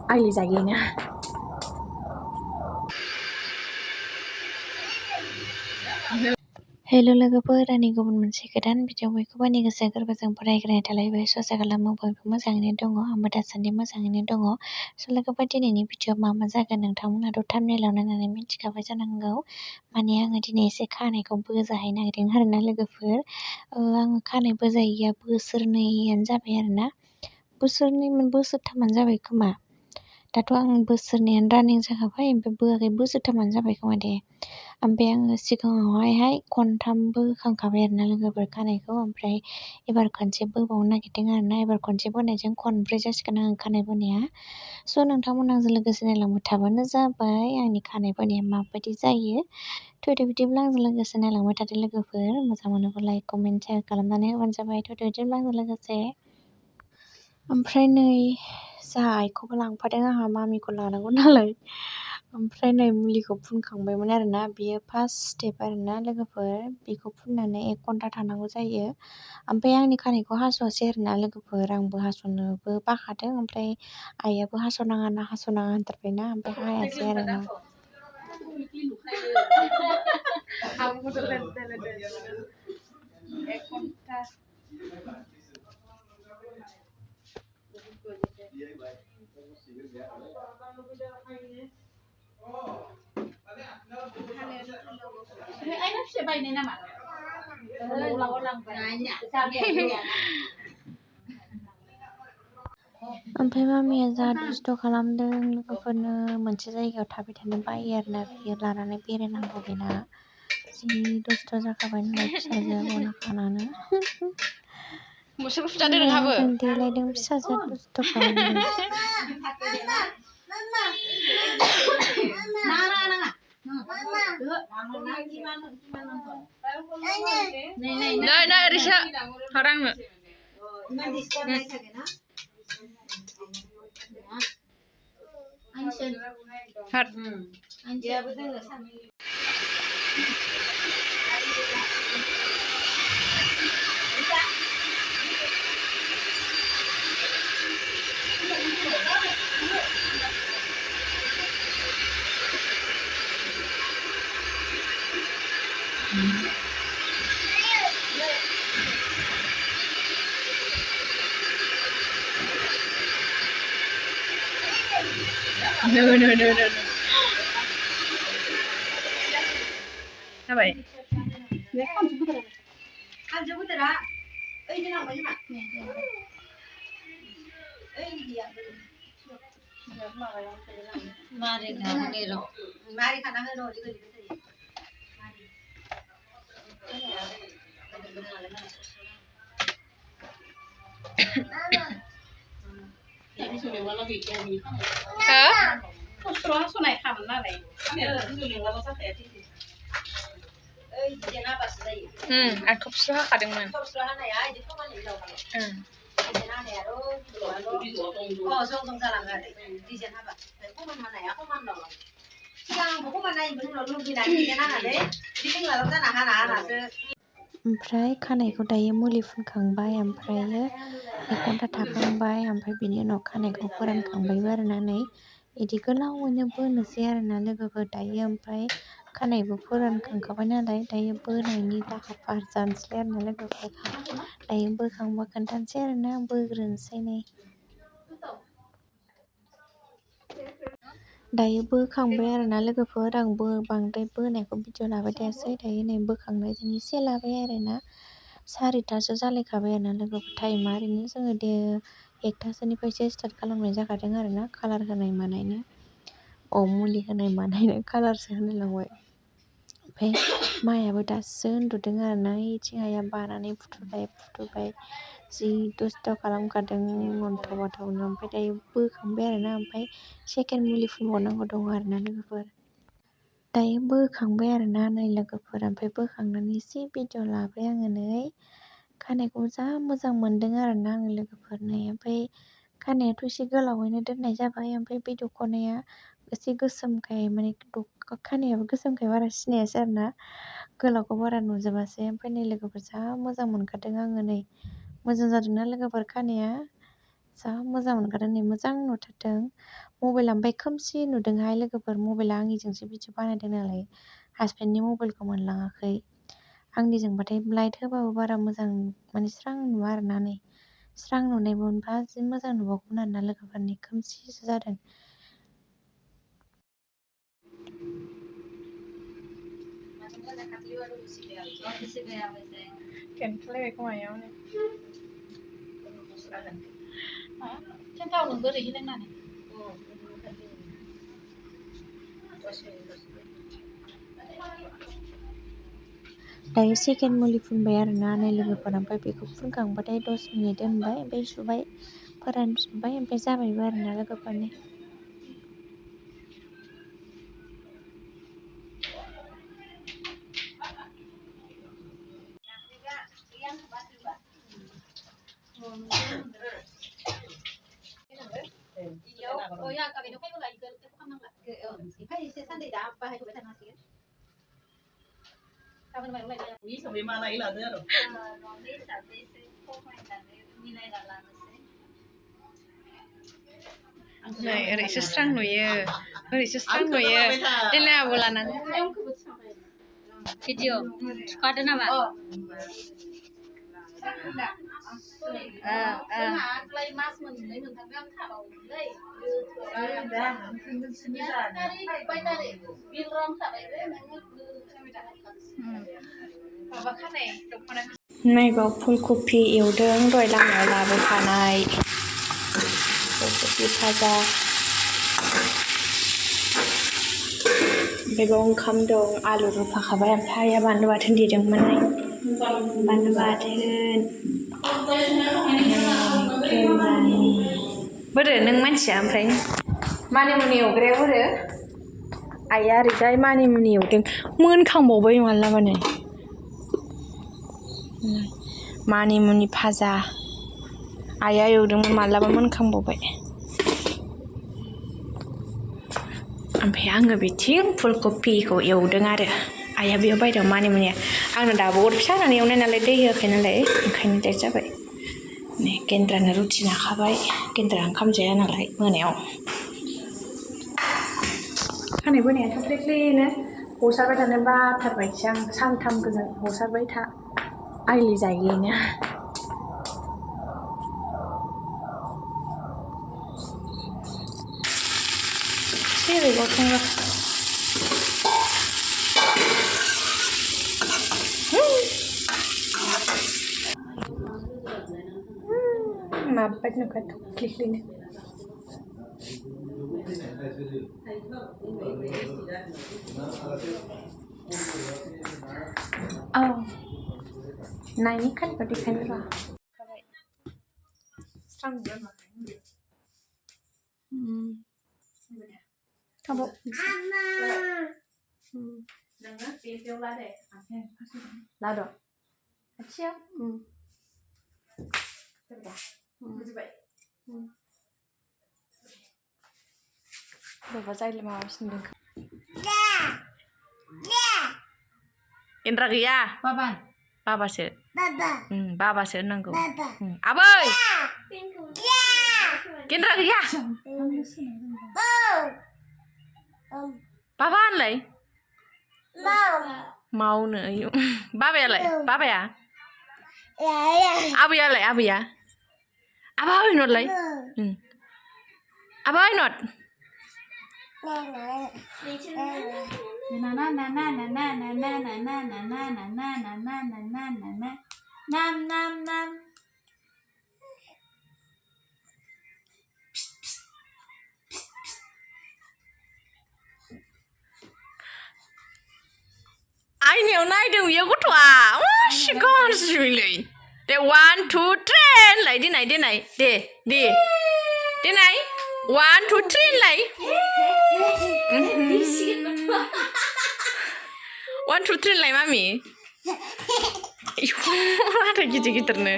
आइलि जायोना हेल' लोगोफोर, आंनि गुबुन मोनसे गोदान भिडिअ बयखौबो आंनि गोसो गोरबोजों फरायग्राय थालायबाय ससे खालामो बयबो मोजाङैनो दङ। आंबो दासान्दि मोजाङैनो दङ। स' लोगोफोर, दिनैनि भिडिअ मा जागोन नोंथांमोनाथ' थाम्बनेलाव नायनानै मिथिखाबाय जानांगौ। माने आङो दिनै एसे खानायखौ बोजाहैनो नागिरदों आरोना लोगोफोर। आङो खानाय बोजायैया बोसोरनैयानो जाबाय आरोना। बोसोरथामानो जाबाय खोमा। दाथ' आं बोसोरनैयानो रानिं जाखाबाय, ओमफ्राय बोआखै बोसोरथामानो जाबाय खोमा दे। ओमफ्राय आङो सिगाङावहाय खनथाम बोखांखाबाय आरोना लोगोफोर खानायखौ, ओमफ्राय एबार खनसे बोबावनो नागिरदों आरोना। एबार खनसे बोनायजों खनब्रै जासिगोन आं खानाय बोनाया। स' नोंथांमोना आंजों लोगोसे नायलांबाय थाबानो जाबाय आंनि खानाय बोनाया माबायदि जायो। थ' बिदिब्ला आंजों लोगोसे नायलांबाय थादो लोगोफोर। मोजां मोनोब्ला लाइक, कमेन्ट, शेयार खालामनानै होबानो जाबाय। थ' बिदिब्ला आंजों लोगोसे। ओमफ्राय नै जाहा आइखौबो लांफादों, आंहा मामिखौ लानांगौ नालाय। ओमफ्राय नै मुलिखौ फुनखांबायमोन आरोना। बियो फार्स्ट स्टेप आरोना लोगोफोर। बेखौ फुननानै 1 घन्टा थानांगौ जायो। ओमफ्राय आंनि खानायखौ हास'वासै आरोना लोगोफोर। आंबो हास'नोबो बाखादों, ओमफ्राय आइयाबो हास'नाङा होनथारबायना, ओमफ्राय हायासै आरोना। ओमफ्राय मामिया जा दुस्थ' खालामदों लोगोफोरनो। मोनसे जायगायाव थाबाय थानो बायो आरोना बियो, लानानै बेरायनांगौ बेना। जि दुस्थ' जाखाबाय नालाय फिसाजोआ गना खानानो। जों देलायदों फिसाजोआ दुस्थ' खालामदों। No. जाबाय। आं थबस्र' हाखादोंमोन। ओमफ्राय खानायखौ दायो मुलि फुनखांबाय, ओमफ्रायो 1 घन्टा थाखांबाय, ओमफ्राय बिनि उनाव खानायखौ फोरानखांबायबो आरोना। नै बिदि गोलावैनो बोनोसै आरोना लोगोफोर दायो। ओमफ्राय खानायबो फोरानखांखाबाय नालाय, दायो बोनायनि लाहार फाहार जानोसै आरोना लोगोफोर। दायो बोखांबा खोन्थानोसै आरोना, बोग्रोनोसै नै। दायो बोखांबाय आरोना लोगोफोर। आंबो बांद्राय बोनायखौ भिडिअ लाबाय थायासै। दायो नै बोखांनायजों एसे लाबाय आरोना। 4थासो जालायखाबाय आरोना लोगोफोर टाइमा। ओरैनो जोङो 1थासोनिफ्रायसो स्टार्ट खालामनाय जाखादों आरोना, कालार होनाय मानायनो। मुलि होनाय मानायनो कालारसो होनलायलांबाय। ओमफ्राय मायाबो दासो उन्दुदों आरोना। इथिं आइया बानानै फुथुबाय। जि दुस्थ' खालामखादों अन्थाव बाथावनो। ओमफ्राय दायो बोखांबाय आरोना। ओमफ्राय सेकेन्ड मुलि फुनबावनांगौ दं आरोना लोगोफोर। दायो बोखांबाय आरोना नै लोगोफोर। ओमफ्राय बोखांनानै एसे भिडिअ लाबाय आङो नै। खानायखौ जा मोजां मोनदों आरोना आङो लोगोफोर नै। ओमफ्राय खानायाथ' एसे गोलावैनो दोननाय जाबाय। ओमफ्राय बे दख'नाया एसे गोसोमखाय, माने खानायाबो गोसोमखाय बारा सिनायासै आरोना, गोलावखौ बारा नुजोबासै। ओमफ्राय नै लोगोफोर जा मोजां मोनखादों आङो नै। मोजां जादोंना लोगोफोर खानाया? जा मोजां मोनगारदों नै मोजां नुथारदों मबाइला ओमफ्राय खोमसि नुदोंहाय लोगोफोर मबाइला आंनिजोंसो भिडिअ बानायदों नालाय हासबेन्डनि मबाइलखौ मोनलाङाखै आंनिजोंबाथाय लाइट होबाबो बारा मोजां माने स्रां नुवा आरोना नै स्रां नुनाय मोनबा जि मोजां नुबावगौमोन आरोना लोगोफोरनि खोमसिसो जादों Kentalai खोमायाव नै केन्टाव नों बोरै होनांनानै दायो सेकेन्ड मुलि फुनबाय आरोना नै लोगोफोर ओमफ्राय बेखौ फुनखांबाथाय 10 मिनिट दोनबाय ओमफ्राय सुबाय फोरानफिनबाय ओमफ्राय जाबायबो आरोना लोगोफोरनि नै ओरैसो स्रां नुयो देलाय आब' लाना भिडिअ थुखादो नामा नायबाव फुलकफि एवदों दहाय लामायाव लाबोखानाय फुलकफि भाजा ओमफ्राय बाव ओंखाम दं आलु रुफाखाबाय ओमफ्राय आइया बानलु बाथोन देदोंमोन बानलु बाथोन बोरो नों मानसिया ओमफ्राय मानिमुनि एवग्राया बोरो आइया ओरैजाय मानिमुनि एवदों मोनखांबावबाय मालाबानो मानिमुनि भाजा आइया एवदोंमोन मालाबा मोनखांबावबाय ओमफ्राय आङो बिथिं फुलकफिखौ एवदों आरो आइया बेयाव बायदों मानिमुनिया आंनो दाबो अर फिसा होनानै एवनाय नालाय दै होआखै नालाय ओंखायनो लेट जाबाय नै गेन्द्रानो रुटि नाखाबाय गेन्द्रा ओंखाम जाया नालाय मोनायाव खानाय बोनाया थाख्लिख्लिनो हसारबाय थानो बाथारबायसो आं सानथाम गोजोन हसारबाय था आइलि जायैनो माबायदि नुखा थाख्लिख्लिनो औ नायनि खालिखौ देखायनो र' थाबाव नोङो बेयाव ला दे लाद' खाथियाव बुजिबाय बबा जायले माबासिनो दोनखो एन्द्रा गैया बाबासो बाबासो होननांगौ आबै गेन्द्रा गैया बाबा होनलाय मावनो बाबायालाय बाबाया आबैयालाय आबैया आबा होनहरलाय आबा होनहर आइनायाव नायदों बियो गथ'आ गाज्रिलै दे 1 2 3 होनलाय देनाय दे 1 2 3 होनलाय 1 2 3 होनलाय मामि आरो गिदिरनो